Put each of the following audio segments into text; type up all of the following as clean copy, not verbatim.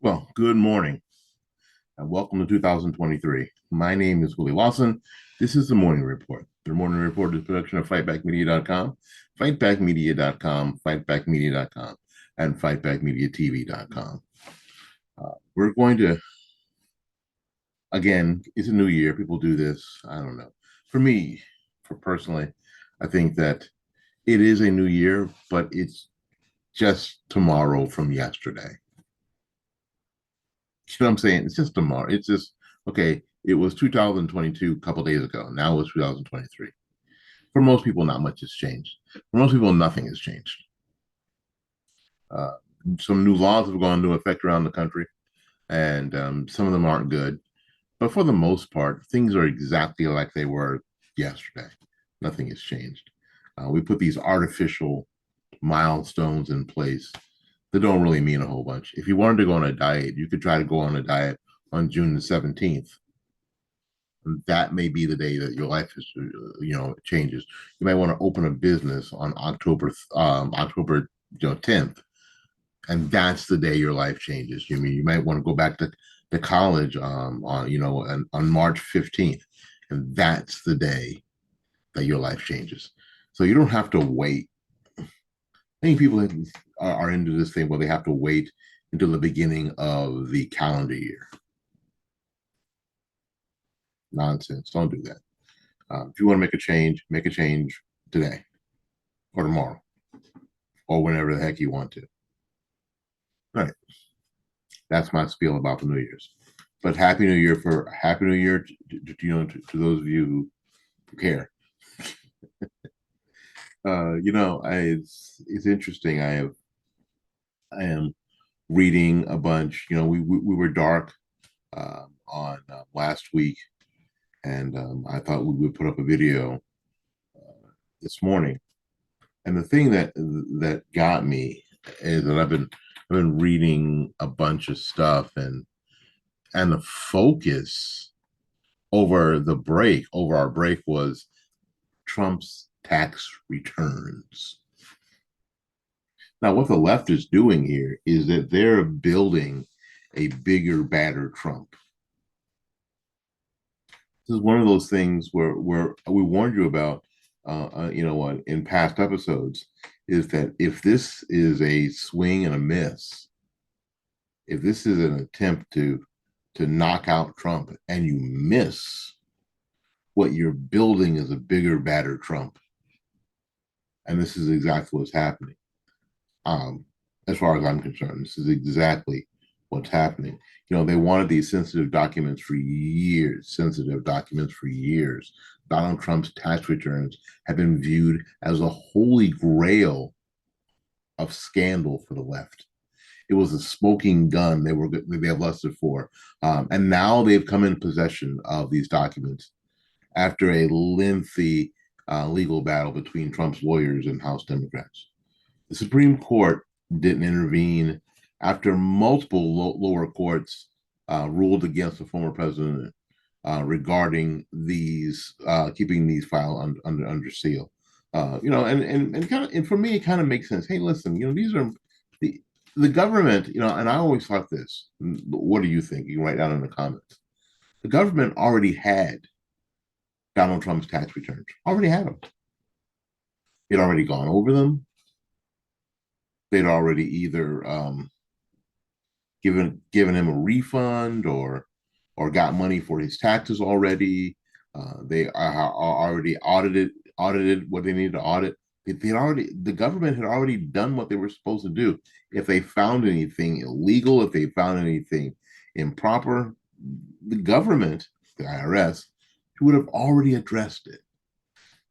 Well, good morning and welcome to 2023. My name is Willie Lawson. This is the Morning Report. The Morning Report is a production of fightbackmedia.com, fightbackmedia.com, fightbackmedia.com, and fightbackmediatv.com. We're going to, again, it's a new year. People do this. I don't know. For me, for personally, I think that it is a new year, but it's just tomorrow from yesterday. You know what I'm saying? It's just tomorrow. It's just okay. It was 2022 a couple days ago. Now it's 2023. For most people, not much has changed. For most people, nothing has changed. Uh, some new laws have gone into effect around the country, and some of them aren't good. But for the most part, things are exactly like they were yesterday. Nothing has changed. We put these artificial milestones in place that don't really mean a whole bunch. If you wanted to go on a diet, you could try to go on a diet on June the 17th. That may be the day that your life is, changes. You might want to open a business on October 10th, and that's the day your life changes. You might want to go back to college on March 15th, and that's the day that your life changes. So you don't have to wait. I think people are into this thing where they have to wait until the beginning of the calendar year. Nonsense. Don't do that. If you want to make a change today or tomorrow or whenever the heck you want to. All right. That's my spiel about the New Year's. But Happy New Year to those of you who care. It's interesting. I am reading a bunch. We were dark on last week, and I thought we would put up a video this morning. And the thing that got me is that I've been reading a bunch of stuff, and the focus over our break was Trump's tax returns. Now, what the left is doing here is that they're building a bigger, badder Trump. This is one of those things where we warned you about, in past episodes, is that if this is a swing and a miss, if this is an attempt to knock out Trump and you miss, what you're building is a bigger, badder Trump. And this is exactly what's happening. As far as I'm concerned, this is exactly what's happening. They wanted these sensitive documents for years. Donald Trump's tax returns have been viewed as a holy grail of scandal for the left. It was a smoking gun they have lusted for, and now they've come in possession of these documents after a lengthy legal battle between Trump's lawyers and House Democrats. The Supreme Court didn't intervene after multiple lower courts ruled against the former president regarding these keeping these files under seal. And for me, it kind of makes sense. Hey, listen, these are the government, and I always thought this. What do you think? You can write down in the comments. The government already had Donald Trump's tax returns. Already had them. It already gone over them. They'd already either given him a refund or got money for his taxes already. They are already audited what they needed to audit. The government had already done what they were supposed to do. If they found anything illegal, if they found anything improper, the government, the IRS, would have already addressed it.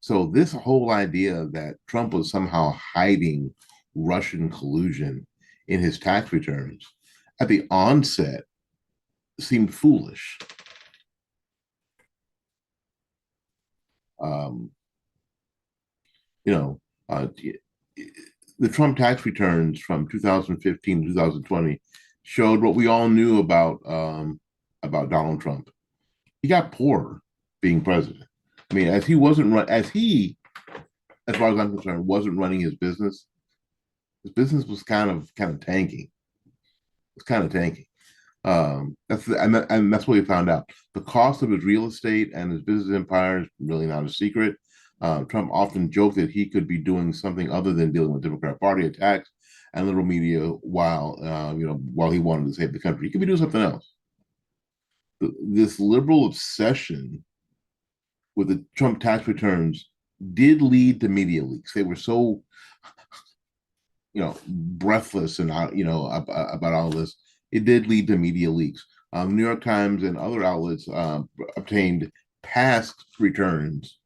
So this whole idea that Trump was somehow hiding Russian collusion in his tax returns at the onset seemed foolish. Um, the Trump tax returns from 2015 to 2020 showed what we all knew about Donald Trump. He got poorer being president. I mean, as far as I'm concerned, wasn't running his business. His business was kind of tanking. It was kind of tanking. And that's what we found out. The cost of his real estate and his business empire is really not a secret. Trump often joked that he could be doing something other than dealing with Democrat Party attacks and liberal media while he wanted to save the country. He could be doing something else. This liberal obsession with the Trump tax returns did lead to media leaks. They were so breathless and about all this. It did lead to media leaks. New York Times and other outlets obtained past returns,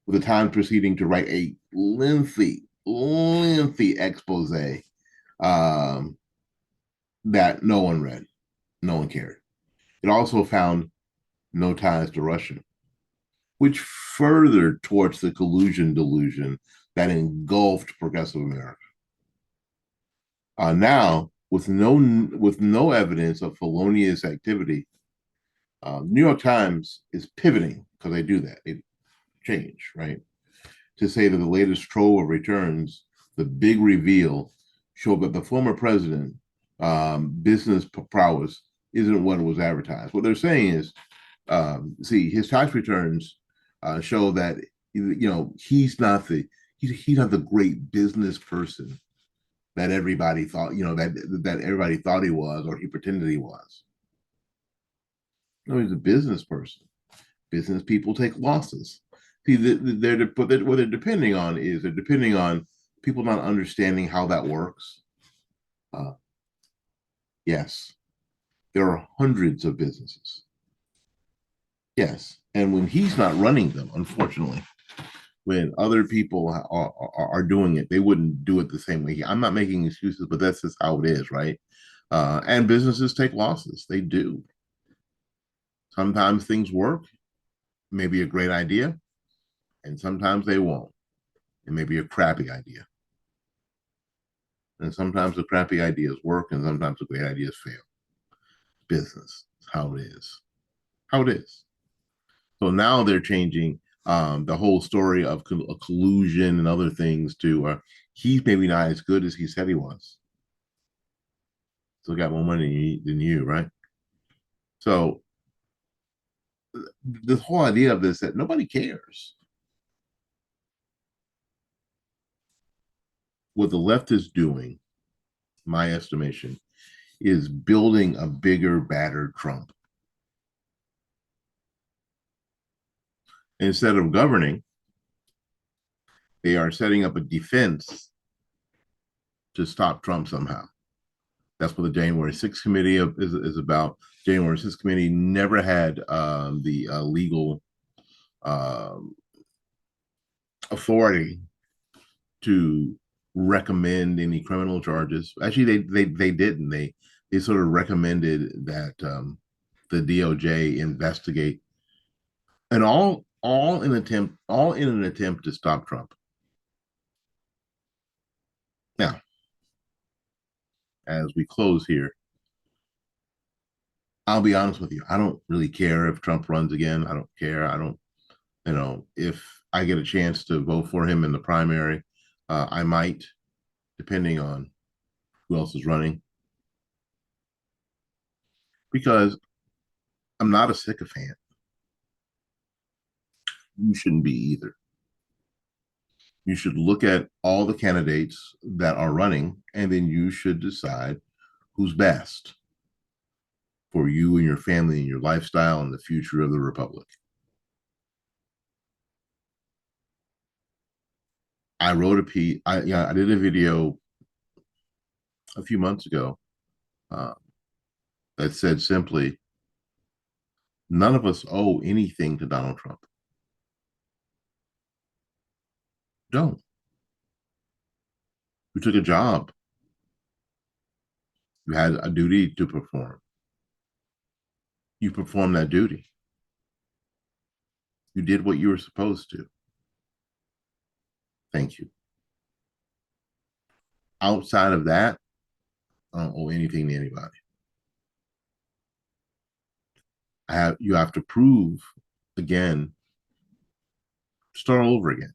with the Times proceeding to write a lengthy expose um, that no one read, no one cared. It also found no ties to Russia, which further torched the collusion delusion that engulfed progressive America. Now, with no evidence of felonious activity, New York Times is pivoting because they do that. They change, right? To say that the latest trove of returns, the big reveal, showed that the former president business prowess isn't what it was advertised. What they're saying is, see, his tax returns show that he's not the great business person that everybody thought that everybody thought he was, or he pretended he was. No, he's a business person. Business people take losses. See, what they're depending on is they're depending on people not understanding how that works. Uh, yes, there are hundreds of businesses. Yes, and when he's not running them, unfortunately, when other people are doing it, they wouldn't do it the same way. I'm not making excuses, but that's just how it is, right? And businesses take losses. They do. Sometimes things work, maybe a great idea, and sometimes they won't. It may be a crappy idea. And sometimes the crappy ideas work, and sometimes the great ideas fail. Business, how it is. How it is. So now they're changing the whole story of collusion and other things to he's maybe not as good as he said he was. Still got more money than you, right? So this whole idea of this that nobody cares. What the left is doing, my estimation, is building a bigger, battered Trump. Instead of governing, they are setting up a defense to stop Trump somehow. That's what the January 6th committee is about. January 6th committee never had the legal authority to recommend any criminal charges. Actually, they didn't. They sort of recommended that the DOJ investigate, and all in an attempt to stop Trump. Now, as we close here, I'll be honest with you. I don't really care if Trump runs again. I don't care. I don't, if I get a chance to vote for him in the primary, I might, depending on who else is running, because I'm not a sycophant. You shouldn't be either. You should look at all the candidates that are running, and then you should decide who's best for you and your family and your lifestyle and the future of the republic. I wrote a piece. I did a video a few months ago uh, that said simply, none of us owe anything to Donald Trump. Don't. You took a job. You had a duty to perform. You performed that duty. You did what you were supposed to. Thank you. Outside of that, I don't owe anything to anybody. You have to prove again, start all over again,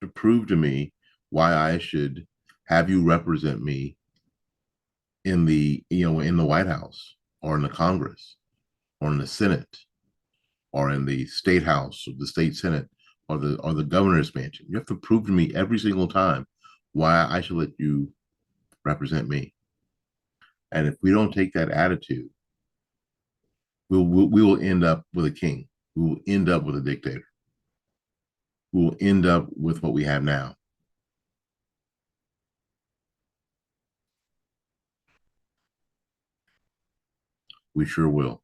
to prove to me why I should have you represent me in the White House or in the Congress or in the Senate or in the state house or the state Senate or the governor's mansion. You have to prove to me every single time why I should let you represent me. And if we don't take that attitude, we will end up with a king. We will end up with a dictator. We will end up with what we have now. We sure will.